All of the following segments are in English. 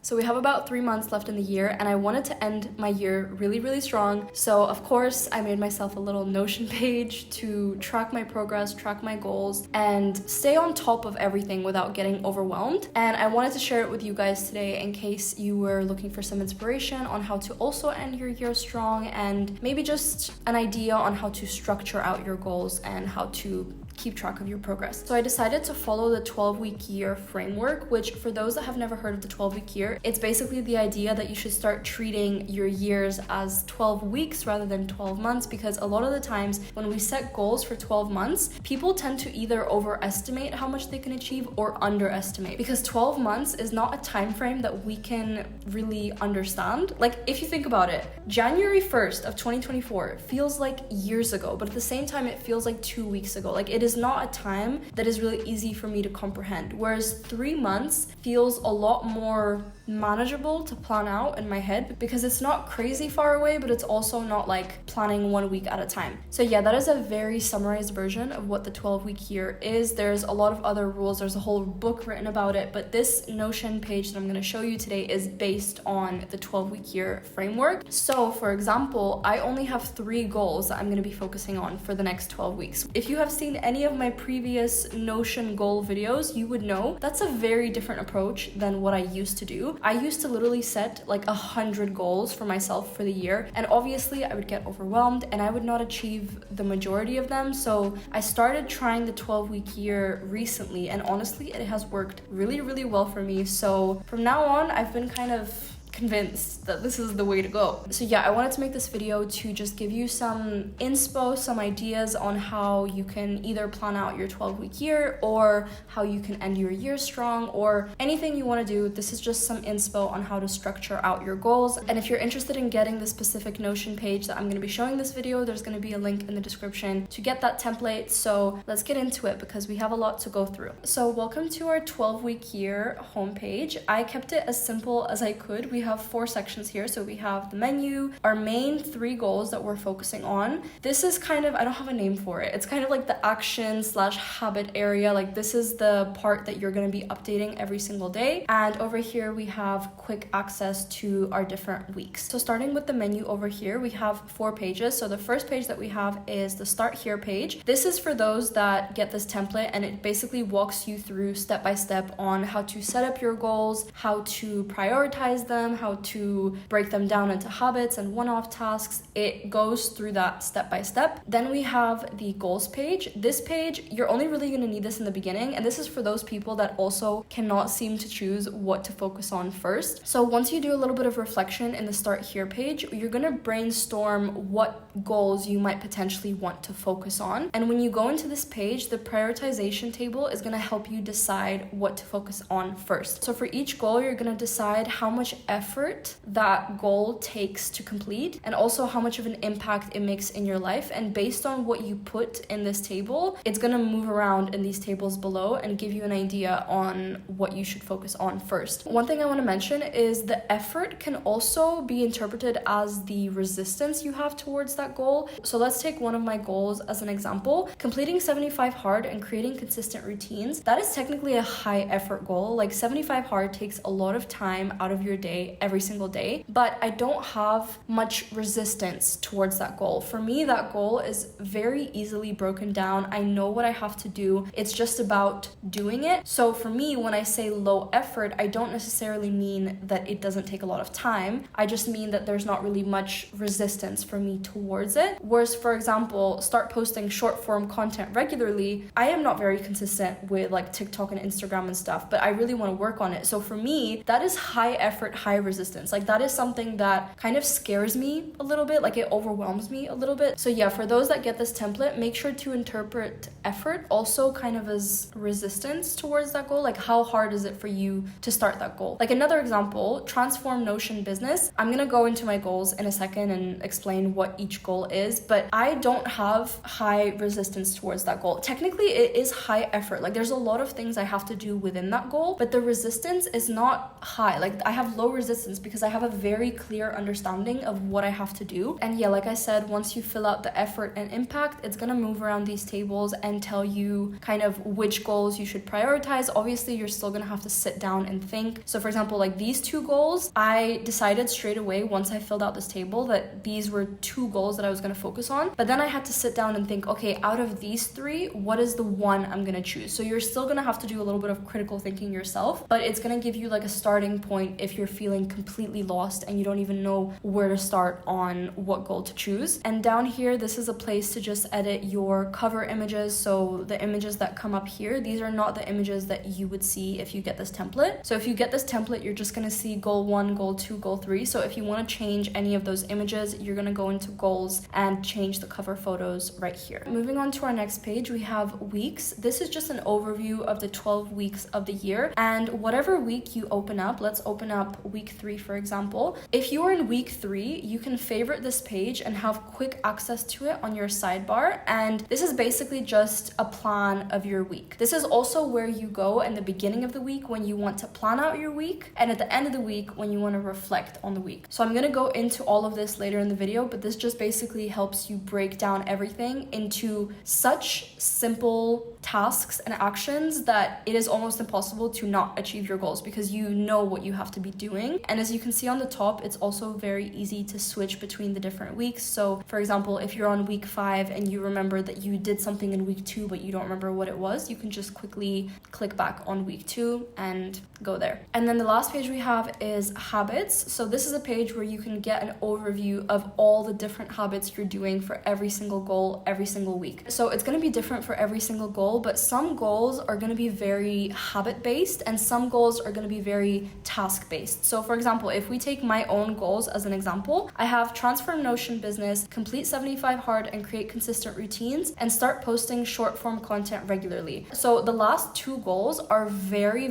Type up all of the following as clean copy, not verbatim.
So we have about 3 months left in the year, and I wanted to end my year really strong. So of course, I made myself a little Notion page to track my progress, track my goals, and stay on top of everything without getting overwhelmed. And I wanted to share it with you guys today in case you were looking for some inspiration on how to also end your year strong, and maybe just an idea on how to structure out your goals and how to keep track of your progress. So I decided to follow the 12-week year framework, which for those that have never heard of the 12-week year, it's basically the idea that you should start treating your years as 12 weeks rather than 12 months, because a lot of the times when we set goals for 12 months, people tend to either overestimate how much they can achieve or underestimate, because 12 months is not a time frame that we can really understand. Like, if you think about it, January 1st of 2024 feels like years ago, but at the same time it feels like 2 weeks ago. Like, it is not a time that is really easy for me to comprehend, whereas 3 months feels a lot more manageable to plan out in my head, because it's not crazy far away, but it's also not like planning 1 week at a time. So yeah, that is a very summarized version of what the 12-week year is. There's a lot of other rules, there's a whole book written about it, but this Notion page that I'm going to show you today is based on the 12-week year framework. So for example, I only have 3 goals that I'm going to be focusing on for the next 12 weeks. If you have seen any of my previous Notion goal videos, you would know that's a very different approach than what I used to do. I used to literally set like 100 goals for myself for the year, and obviously I would get overwhelmed and I would not achieve the majority of them. So I started trying the 12-week year recently, and honestly it has worked really well for me. So from now on, I've been kind of convinced that this is the way to go. So yeah, I wanted to make this video to just give you some inspo, some ideas on how you can either plan out your 12-week year, or how you can end your year strong, or anything you want to do. This is just some inspo on how to structure out your goals. And if you're interested in getting the specific Notion page that I'm going to be showing this video, there's going to be a link in the description to get that template. So let's get into it, because we have a lot to go through. So welcome to our 12-week year homepage. I kept it as simple as I could. We have 4 sections here. So we have the menu, our main 3 goals that we're focusing on. This is kind of, I don't have a name for it. It's kind of like the action/habit area. Like, this is the part that you're going to be updating every single day. And over here we have quick access to our different weeks. So starting with the menu over here, we have 4 pages. So the first page that we have is the Start Here page. This is for those that get this template, and it basically walks you through step by step on how to set up your goals, how to prioritize them, how to break them down into habits and one-off tasks. It goes through that step by step. Then we have the goals page. This page, you're only really going to need this in the beginning, and this is for those people that also cannot seem to choose what to focus on first. So once you do a little bit of reflection in the Start Here page, you're going to brainstorm what goals you might potentially want to focus on. And when you go into this page, the prioritization table is going to help you decide what to focus on first. So for each goal, you're going to decide how much effort that goal takes to complete, and also how much of an impact it makes in your life. And based on what you put in this table, it's going to move around in these tables below and give you an idea on what you should focus on first. One thing I want to mention is the effort can also be interpreted as the resistance you have towards that goal. So let's take one of my goals as an example. Completing 75 hard and creating consistent routines. That is technically a high effort goal. Like, 75 hard takes a lot of time out of your day every single day, but I don't have much resistance towards that goal. For me, that goal is very easily broken down. I know what I have to do. It's just about doing it. So for me, when I say low effort, I don't necessarily mean that it doesn't take a lot of time. I just mean that there's not really much resistance for me towards it. Whereas, for example, start posting short form content regularly. I am not very consistent with like TikTok and Instagram and stuff, but I really want to work on it. So for me, that is high effort, high resistance. Like, that is something that kind of scares me a little bit. Like, it overwhelms me a little bit. So yeah, for those that get this template, make sure to interpret effort also kind of as resistance towards that goal. Like, how hard is it for you to start that goal? Like, another example, transform Notion business. I'm gonna go into my goals in a second and explain what each goal is, but I don't have high resistance towards that goal. Technically, it is high effort. Like, there's a lot of things I have to do within that goal, but the resistance is not high. Like, I have low resistance resistance because I have a very clear understanding of what I have to do. And yeah, like I said, once you fill out the effort and impact, it's gonna move around these tables and tell you kind of which goals you should prioritize. Obviously, you're still gonna have to sit down and think. So for example, like these 2 goals, I decided straight away once I filled out this table that these were 2 goals that I was gonna focus on. But then I had to sit down and think, okay, out of these 3, what is the one I'm gonna choose? So you're still gonna have to do a little bit of critical thinking yourself, but it's gonna give you like a starting point if you're feeling completely lost and you don't even know where to start on what goal to choose. And down here, this is a place to just edit your cover images. So the images that come up here, these are not the images that you would see if you get this template. So if you get this template, you're just gonna see goal 1, goal 2, goal 3. So if you wanna change any of those images, you're gonna go into goals and change the cover photos right here. Moving on to our next page, we have weeks. This is just an overview of the 12 weeks of the year. And whatever week you open up, let's open up week 3, for example. If you're in week 3, you can favorite this page and have quick access to it on your sidebar. And this is basically just a plan of your week. This is also where you go in the beginning of the week when you want to plan out your week, and at the end of the week when you want to reflect on the week. So I'm going to go into all of this later in the video, but this just basically helps you break down everything into such simple tasks and actions that it is almost impossible to not achieve your goals because you know what you have to be doing. And as you can see on the top, it's also very easy to switch between the different weeks. So for example, if you're on week 5 and you remember that you did something in week 2 but you don't remember what it was, you can just quickly click back on week 2 and go there. And then the last page we have is habits. So this is a page where you can get an overview of all the different habits you're doing for every single goal every single week. So it's going to be different for every single goal, but some goals are going to be very habit based and some goals are going to be very task based. So for example, if we take my own goals as an example, I have transform Notion business, complete 75 hard and create consistent routines, and start posting short form content regularly. So the last 2 goals are very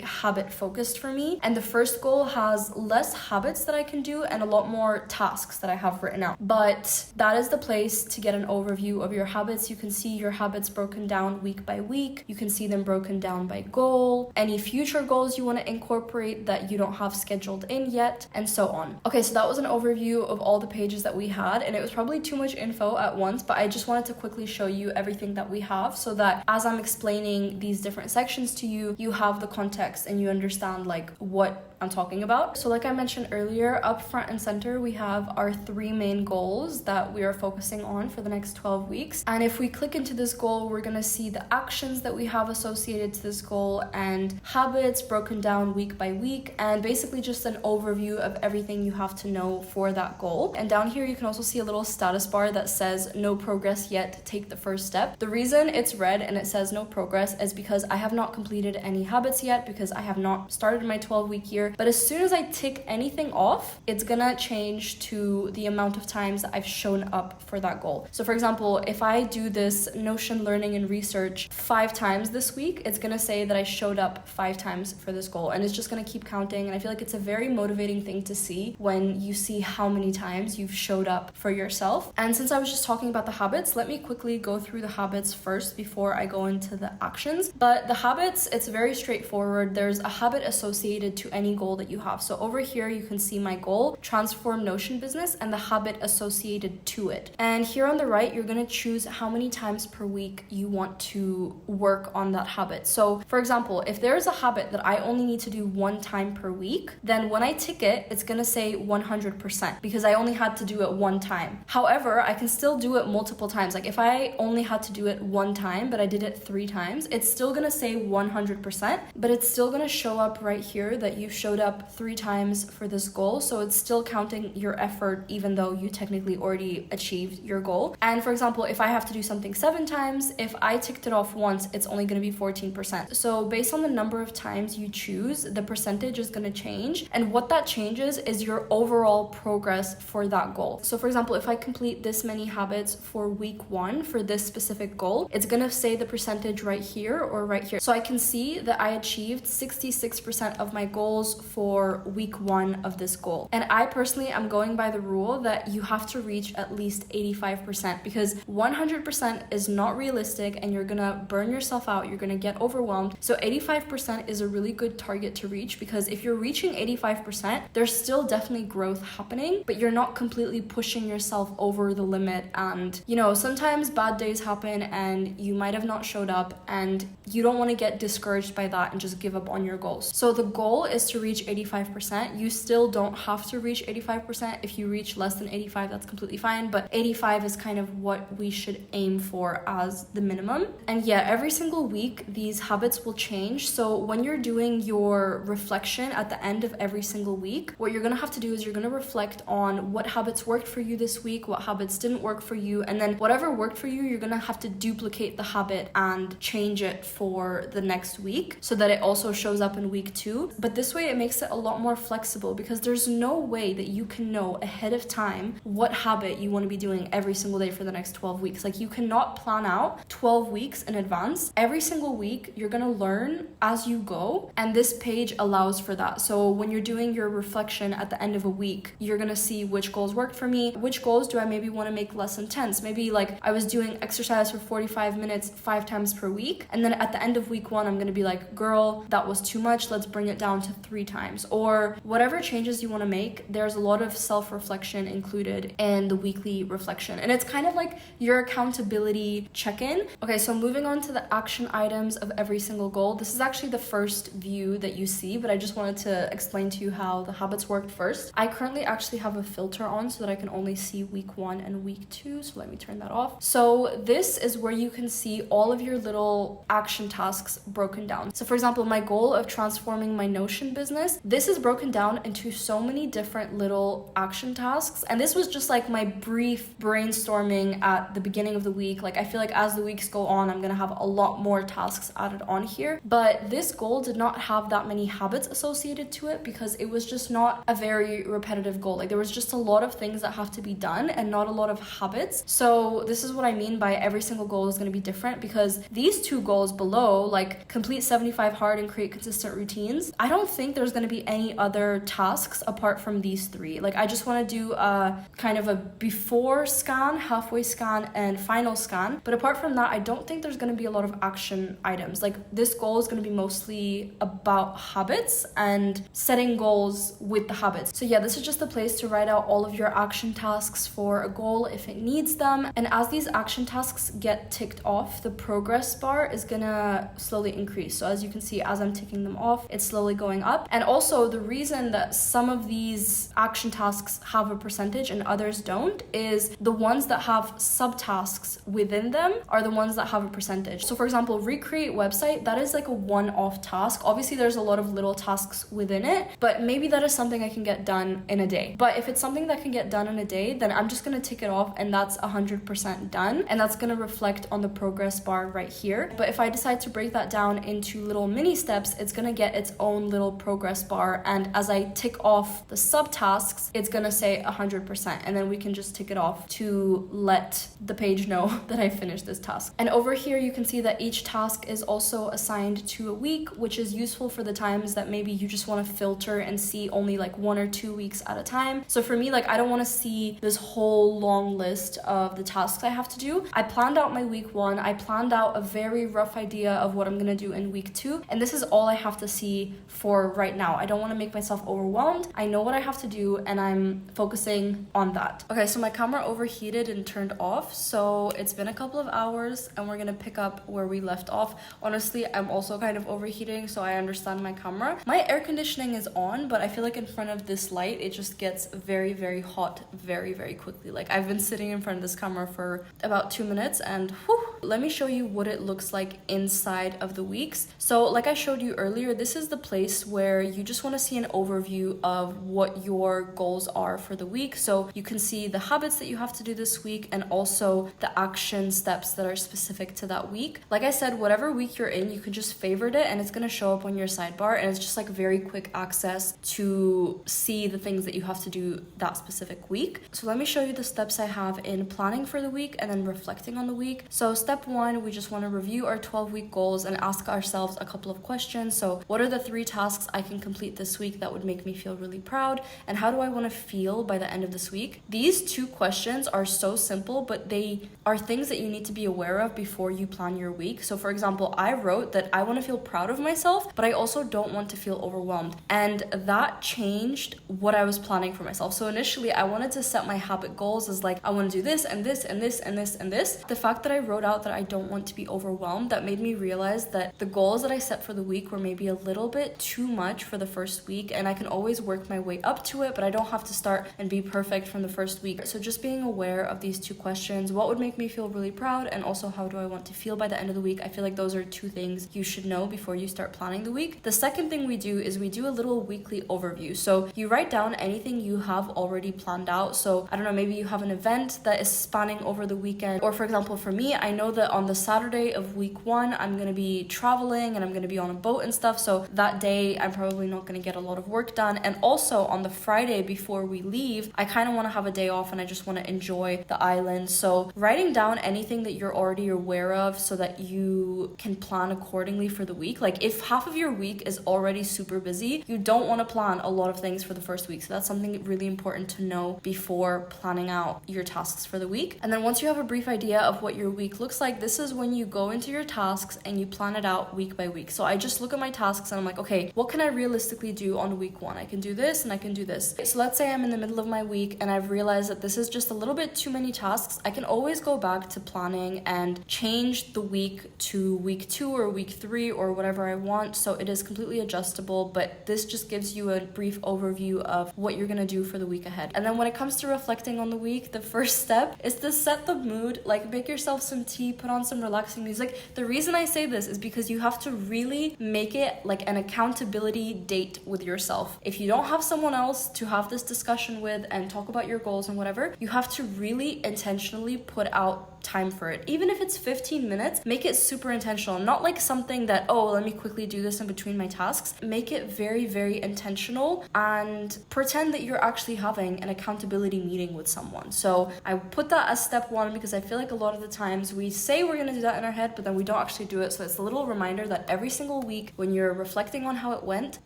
habit focused for me, and the first goal has less habits that I can do and a lot more tasks that I have written out. But that is the place to get an overview of your habits. You can see your habits broken down week by week. You can see them broken down by goal, any future goals you want to incorporate that you don't have scheduled in yet, and so on. Okay, so that was an overview of all the pages that we had, and it was probably too much info at once, but I just wanted to quickly show you everything that we have so that as I'm explaining these different sections to you, you have the context and you understand like what I'm talking about. So like I mentioned earlier, up front and center, we have our 3 main goals that we are focusing on for the next 12 weeks. And if we click into this goal, we're going to see the actions that we have associated to this goal and habits broken down week by week, and basically just an overview of everything you have to know for that goal. And down here, you can also see a little status bar that says no progress yet, take the first step. The reason it's red and it says no progress is because I have not completed any habits yet because I have not started my 12-week year. But as soon as I tick anything off, it's gonna change to the amount of times that I've shown up for that goal. So for example, if I do this Notion learning and research 5 times this week, it's gonna say that I showed up 5 times for this goal, and it's just gonna keep counting. And I feel like it's a very motivating thing to see when you see how many times you've showed up for yourself. And since I was just talking about the habits, let me quickly go through the habits first before I go into the actions. But the habits, it's very straightforward. There's a habit associated to any goal that you have. So over here, you can see my goal, transform Notion business, and the habit associated to it. And here on the right, you're going to choose how many times per week you want to work on that habit. So for example, if there's a habit that I only need to do 1 time per week, then when I tick it, it's going to say 100% because I only had to do it 1 time. However, I can still do it multiple times. Like if I only had to do it 1 time, but I did it 3 times, it's still going to say 100%, but it's still going to show up right here that you showed up 3 times for this goal. So it's still counting your effort even though you technically already achieved your goal. And for example, if I have to do something 7 times, if I ticked it off once, it's only going to be 14%. So based on the number of times you choose, the percentage is going to change. And what that changes is your overall progress for that goal. So for example, if I complete this many habits for week 1 for this specific goal, it's going to say the percentage right here or right here. So I can see that I achieved 66% of my goals goals for week 1 of this goal. And I personally am going by the rule that you have to reach at least 85% because 100% is not realistic and you're gonna burn yourself out, you're gonna get overwhelmed. So 85% is a really good target to reach because if you're reaching 85%, there's still definitely growth happening, but you're not completely pushing yourself over the limit. And you know, sometimes bad days happen and you might have not showed up, and you don't want to get discouraged by that and just give up on your goals. So the goal is to reach 85%. You still don't have to reach 85%. If you reach less than 85, that's completely fine, but 85 is kind of what we should aim for as the minimum. And yeah, every single week these habits will change. So when you're doing your reflection at the end of every single week, what you're gonna have to do is you're gonna reflect on what habits worked for you this week, what habits didn't work for you, and then whatever worked for you, you're gonna have to duplicate the habit and change it for the next week so that it also shows up in week 2. But this way it makes it a lot more flexible because there's no way that you can know ahead of time what habit you want to be doing every single day for the next 12 weeks. Like, you cannot plan out 12 weeks in advance. Every single week you're gonna learn as you go, and this page allows for that. So when you're doing your reflection at the end of a week, you're gonna see which goals worked for me, which goals do I maybe want to make less intense. Maybe like I was doing exercise for 45 minutes 5 times per week, and then at the end of week 1 I'm gonna be like, girl, that was too much, let's bring it down to 3 times. Or whatever changes you want to make, there's a lot of self-reflection included in the weekly reflection, and it's kind of like your accountability check-in. Okay, so moving on to the action items of every single goal. This is actually the first view that you see, but I just wanted to explain to you how the habits worked first. I currently actually have a filter on so that I can only see week 1 and week 2, so let me turn that off. So this is where you can see all of your little action tasks broken down. So for example, my goal of transforming my Notion business, this is broken down into so many different little action tasks, and this was just like my brief brainstorming at the beginning of the week. Like, I feel like as the weeks go on, I'm gonna have a lot more tasks added on here, but this goal did not have that many habits associated to it because it was just not a very repetitive goal. Like, there was just a lot of things that have to be done and not a lot of habits. So this is what I mean by every single goal is going to be different, because these 2 goals below, like complete 75 hard and create consistent routines, I don't think there's going to be any other tasks apart from these 3. Like, I just want to do a kind of a before scan, halfway scan, and final scan, but apart from that, I don't think there's going to be a lot of action items. Like, this goal is going to be mostly about habits and setting goals with the habits. So yeah, this is just the place to write out all of your action tasks for a goal if it needs them, and as these action tasks get ticked off, the progress bar is gonna slowly increase. So as you can see, as I'm ticking them off, it's slowly going up. And also, the reason that some of these action tasks have a percentage and others don't is the ones that have subtasks within them are the ones that have a percentage. So for example, recreate website, that is like a one-off task. Obviously there's a lot of little tasks within it, but maybe that is something I can get done in a day. But if it's something that can get done in a day, then I'm just gonna tick it off and that's 100% done, and that's gonna reflect on the progress bar right here. But if I decide to break that down into little mini steps, it's gonna get its own little progress bar, and as I tick off the subtasks, it's gonna say 100%, and then we can just tick it off to let the page know that I finished this task. And over here you can see that each task is also assigned to a week, which is useful for the times that maybe you just want to filter and see only like 1 or 2 weeks at a time. So for me, like, I don't want to see this whole long list of the tasks I have to do. I planned out my week 1, I planned out a very rough idea of what I'm gonna do in week 2, and this is all I have to see for right now. I don't want to make myself overwhelmed. I know what I have to do and I'm focusing on that. Okay, so my camera overheated and turned off, so it's been a couple of hours and we're gonna pick up where we left off. Honestly, I'm also kind of overheating, so I understand my camera. My air conditioning is on, but I feel like in front of this light it just gets very, very hot very quickly. Like, I've been sitting in front of this camera for about 2 minutes and whew. Let me show you what it looks like inside of the weeks. So like I showed you earlier, this is the place where you just want to see an overview of what your goals are for the week. So you can see the habits that you have to do this week and also the action steps that are specific to that week. Like I said, whatever week you're in, you can just favorite it and it's going to show up on your sidebar, and it's just like very quick access to see the things that you have to do that specific week. So let me show you the steps I have in planning for the week and then reflecting on the week. So step 1, we just want to review our 12-week goals and ask ourselves a couple of questions. So what are the 3 tasks I can complete this week that would make me feel really proud? And how do I want to feel by the end of this week? These two questions are so simple, but they are things that you need to be aware of before you plan your week. So for example, I wrote that I want to feel proud of myself, but I also don't want to feel overwhelmed. And that changed what I was planning for myself. So initially I wanted to set my habit goals as like, I want to do this and this and this and this and this. The fact that I wrote out that I don't want to be overwhelmed, that made me realize that the goals that I set for the week were maybe a little bit too much for the first week, and I can always work my way up to it, but I don't have to start and be perfect from the first week. So just being aware of these two questions, what would make me feel really proud, and also how do I want to feel by the end of the week? I feel like those are two things you should know before you start planning the week. The second thing we do is we do a little weekly overview. So you write down anything you have already planned out. So I don't know, maybe you have an event that is spanning over the weekend, or for example, for me, I know that on the Saturday of week 1, I'm going to be traveling and I'm going to be on a boat and stuff. So that day, I'm probably not going to get a lot of work done. And also on the Friday before we leave, I kind of want to have a day off and I just want to enjoy the island. So writing down anything that you're already aware of so that you can plan accordingly for the week. Like if half of your week is already super busy, you don't want to plan a lot of things for the first week. So that's something really important to know before planning out your tasks for the week. And then once you have a brief idea of what your week looks like, this is when you go into your tasks and you plan it out week by week. So I just look at my tasks and I'm like, okay, what can I realistically do on week 1? I can do this and I can do this. So let's say I'm in the middle of my week and I've realized that this is just a little bit too many tasks. I can always go back to planning and change the week to week 2 or week 3 or whatever I want. So it is completely adjustable, but this just gives you a brief overview of what you're gonna do for the week ahead. And then when it comes to reflecting on the week, the first step is to set the mood, like make yourself some tea, put on some relaxing music. The reason I say this is because you have to really make it like an accountability date with yourself. If you don't have someone else to have this discussion with and talk about your goals and whatever, you have to really intentionally put out time for it. Even if it's 15 minutes, make it super intentional. Not like something that, oh, let me quickly do this in between my tasks. Make it very, very intentional and pretend that you're actually having an accountability meeting with someone. So I put that as step 1 because I feel like a lot of the times we say we're going to do that in our head, but then we don't actually do it. So it's a little reminder that every single week when you're reflecting on how it went,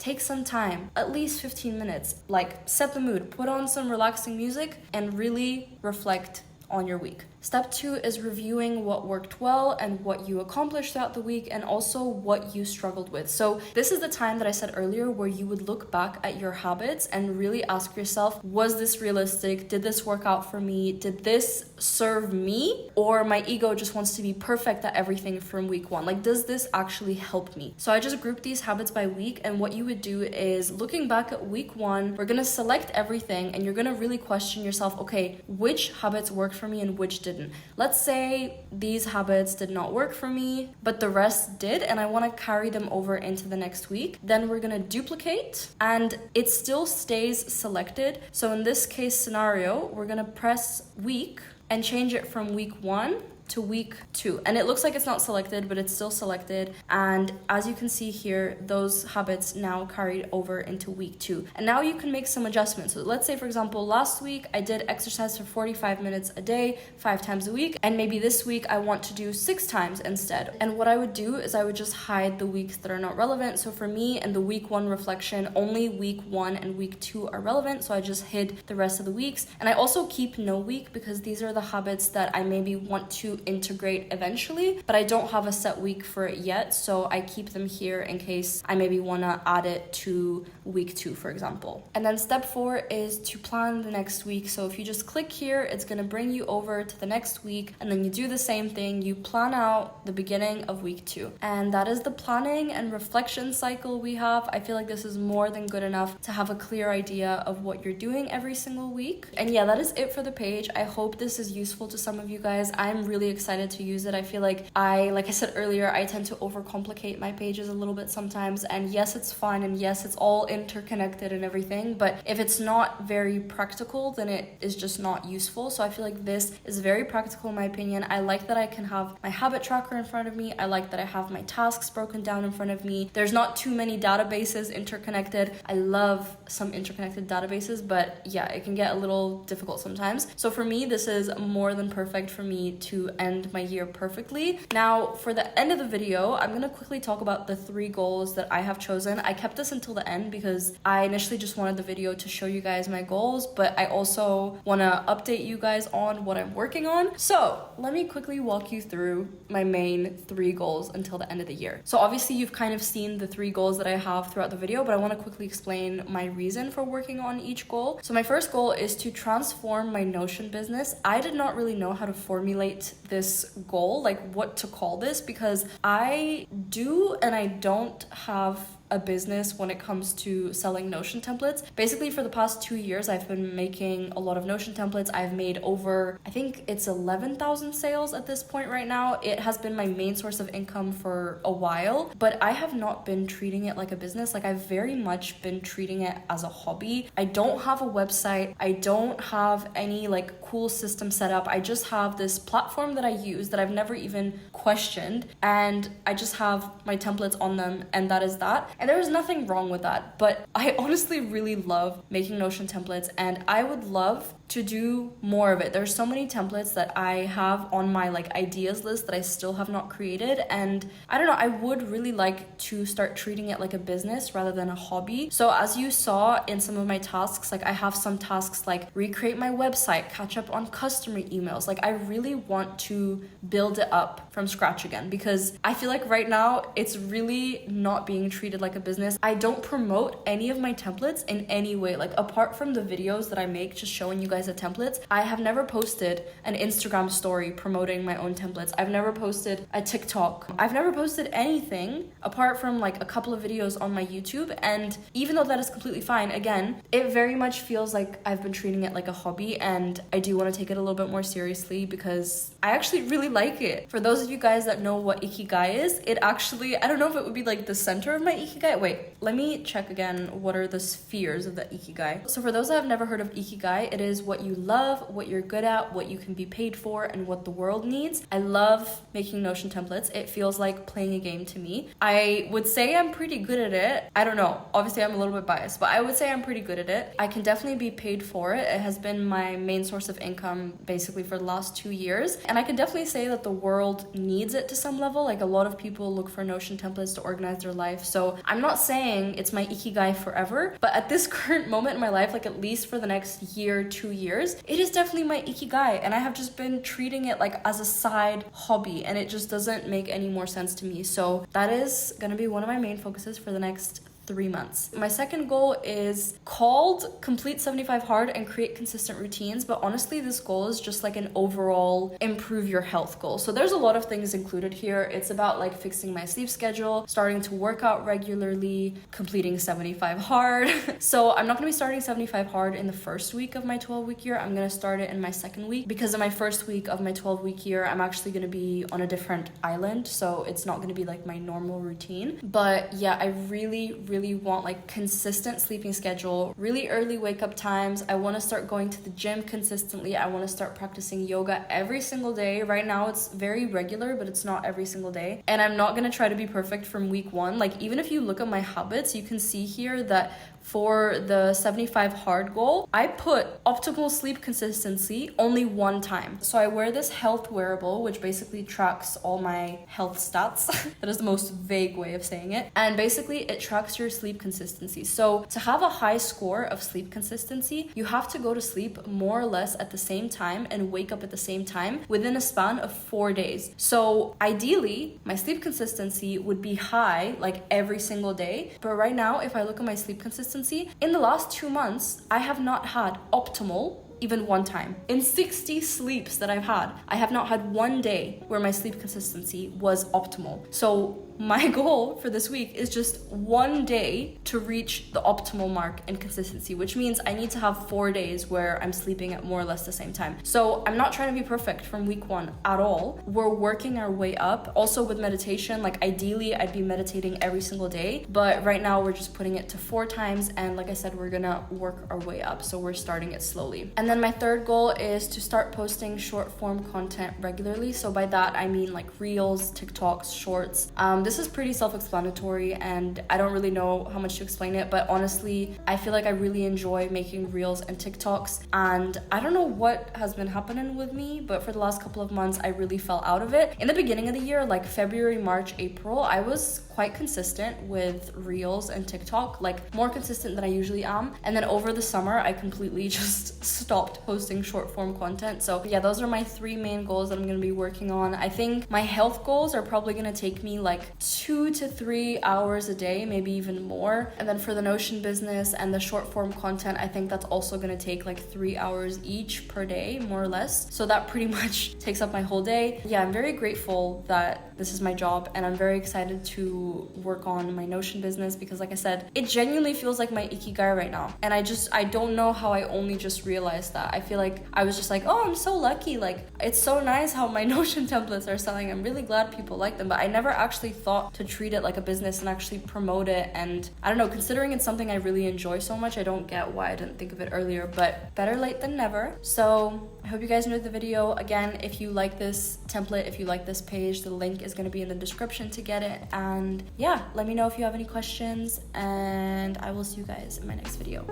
take some time, at least 15 minutes, like set the mood, put on some relaxing music and really reflect on your week. Step 2 is reviewing what worked well and what you accomplished throughout the week and also what you struggled with. So this is the time that I said earlier where you would look back at your habits and really ask yourself, was this realistic? Did this work out for me? Did this serve me? Or my ego just wants to be perfect at everything from week 1? Like, does this actually help me? So I just grouped these habits by week, and what you would do is looking back at week 1, we're gonna select everything and you're gonna really question yourself, okay, which habits worked for me and which didn't. Let's say these habits did not work for me, but the rest did, and I want to carry them over into the next week. Then we're going to duplicate, and it still stays selected. So in this case scenario, we're going to press week and change it from week 1 to week 2. And it looks like it's not selected, but it's still selected. And as you can see here, those habits now carried over into week 2. And now you can make some adjustments. So let's say, for example, last week I did exercise for 45 minutes a day, 5 times a week. And maybe this week I want to do 6 times instead. And what I would do is I would just hide the weeks that are not relevant. So for me, in the week 1 reflection, only week 1 and week 2 are relevant. So I just hid the rest of the weeks. And I also keep no week because these are the habits that I maybe want to integrate eventually, but I don't have a set week for it yet, so I keep them here in case I maybe want to add it to week 2, for example. And then step 4 is to plan the next week. So if you just click here, it's going to bring you over to the next week, and then you do the same thing. You plan out the beginning of week 2, and that is the planning and reflection cycle we have. I feel like this is more than good enough to have a clear idea of what you're doing every single week. And yeah, that is it for the page. I hope this is useful to some of you guys. I'm really excited to use it. I feel like I said earlier, I tend to overcomplicate my pages a little bit sometimes, and yes, it's fun, and yes, it's all interconnected and everything, but if it's not very practical, then it is just not useful. So I feel like this is very practical in my opinion. I like that I can have my habit tracker in front of me. I like that I have my tasks broken down in front of me. There's not too many databases interconnected. I love some interconnected databases, but yeah, it can get a little difficult sometimes. So for me, this is more than perfect for me to end my year perfectly. Now, for the end of the video, I'm gonna quickly talk about the 3 goals that I have chosen. I kept this until the end because I initially just wanted the video to show you guys my goals, but I also wanna update you guys on what I'm working on. So let me quickly walk you through my main 3 goals until the end of the year. So obviously you've kind of seen the 3 goals that I have throughout the video, but I wanna quickly explain my reason for working on each goal. So my first goal is to transform my Notion business. I did not really know how to formulate this goal, like what to call this, because I do and I don't have a business when it comes to selling Notion templates. Basically, for the past 2 years, I've been making a lot of Notion templates. I've made over, I think it's 11,000 sales at this point right now. It has been my main source of income for a while, but I have not been treating it like a business. Like, I've very much been treating it as a hobby. I don't have a website. I don't have any like cool system set up. I just have this platform that I use that I've never even questioned, and I just have my templates on them, and that is that. And there's nothing wrong with that, but I honestly really love making Notion templates, and I would love to do more of it. There's so many templates that I have on my like ideas list that I still have not created, and I don't know, I would really like to start treating it like a business rather than a hobby. So as you saw in some of my tasks, like I have some tasks like recreate my website, catch up on customer emails. Like I really want to build it up from scratch again, because I feel like right now it's really not being treated like a business. I don't promote any of my templates in any way. Like apart from the videos that I make just showing you guys the templates, I have never posted an Instagram story promoting my own templates. I've never posted a TikTok. I've never posted anything apart from like a couple of videos on my YouTube. And even though that is completely fine, again, it very much feels like I've been treating it like a hobby, and I do want to take it a little bit more seriously because I actually really like it. For those of you guys that know what Ikigai is, it actually, I don't know if it would be like the center of my Ikigai. Wait, let me check again. What are the spheres of the Ikigai? So for those that have never heard of Ikigai, it is what you love, what you're good at, what you can be paid for, and what the world needs. I love making Notion templates. It feels like playing a game to me. I would say I'm pretty good at it. I don't know. Obviously, I'm a little bit biased, but I would say I'm pretty good at it. I can definitely be paid for it. It has been my main source of income basically for the last 2 years. And I can definitely say that the world needs it to some level. Like a lot of people look for Notion templates to organize their life. So I'm not saying it's my Ikigai forever, but at this current moment in my life, like at least for the next year, 2 years, it is definitely my Ikigai, and I have just been treating it like as a side hobby, and it just doesn't make any more sense to me. So that is gonna be one of my main focuses for the next 3 months. My second goal is called Complete 75 Hard and Create Consistent Routines, but honestly this goal is just like an overall improve your health goal. So there's a lot of things included here. It's about like fixing my sleep schedule, starting to work out regularly, completing 75 hard. So I'm not gonna be starting 75 hard in the first week of my 12-week year. I'm gonna start it in my second week, because in my first week of my 12-week year I'm actually gonna be on a different island, so it's not gonna be like my normal routine. But yeah, I really want like consistent sleeping schedule, really early wake up times. I want to start going to the gym consistently. I want to start practicing yoga every single day. Right now it's very regular, but it's not every single day. And I'm not going to try to be perfect from week 1. Like even if you look at my habits, you can see here that for the 75 hard goal, I put optimal sleep consistency only 1 time. So I wear this health wearable, which basically tracks all my health stats. That is the most vague way of saying it. And basically it tracks your sleep consistency. So to have a high score of sleep consistency, you have to go to sleep more or less at the same time and wake up at the same time within a span of 4 days. So ideally, my sleep consistency would be high like every single day. But right now, if I look at my sleep consistency, in the last 2 months, I have not had optimal even 1 time. In 60 sleeps that I've had, I have not had 1 day where my sleep consistency was optimal. So my goal for this week is just 1 day to reach the optimal mark in consistency, which means I need to have 4 days where I'm sleeping at more or less the same time. So I'm not trying to be perfect from week 1 at all. We're working our way up. Also with meditation, like ideally I'd be meditating every single day, but right now we're just putting it to 4 times. And like I said, we're gonna work our way up. So we're starting it slowly. And And then my third goal is to start posting short form content regularly. So by that, I mean like reels, TikToks, shorts. This is pretty self-explanatory and I don't really know how much to explain it, but honestly, I feel like I really enjoy making reels and TikToks. And I don't know what has been happening with me, but for the last couple of months, I really fell out of it. In the beginning of the year, like February, March, April, I was quite consistent with reels and TikTok, like more consistent than I usually am. And then over the summer, I completely just stopped posting short form content. So yeah, those are my 3 main goals that I'm gonna be working on. I think my health goals are probably gonna take me like 2 to 3 hours a day, maybe even more. And then for the Notion business and the short form content, I think that's also gonna take like 3 hours each per day, more or less. So that pretty much takes up my whole day. Yeah, I'm very grateful that this is my job and I'm very excited to work on my Notion business because like I said, it genuinely feels like my ikigai right now. And I don't know how I only just realized that. I feel like I was just like, oh, I'm so lucky. Like, it's so nice how my Notion templates are selling. I'm really glad people like them, but I never actually thought to treat it like a business and actually promote it. And I don't know, considering it's something I really enjoy so much, I don't get why I didn't think of it earlier, but better late than never. So I hope you guys enjoyed the video. Again, if you like this template, if you like this page, the link is going to be in the description to get it. And yeah, let me know if you have any questions and I will see you guys in my next video.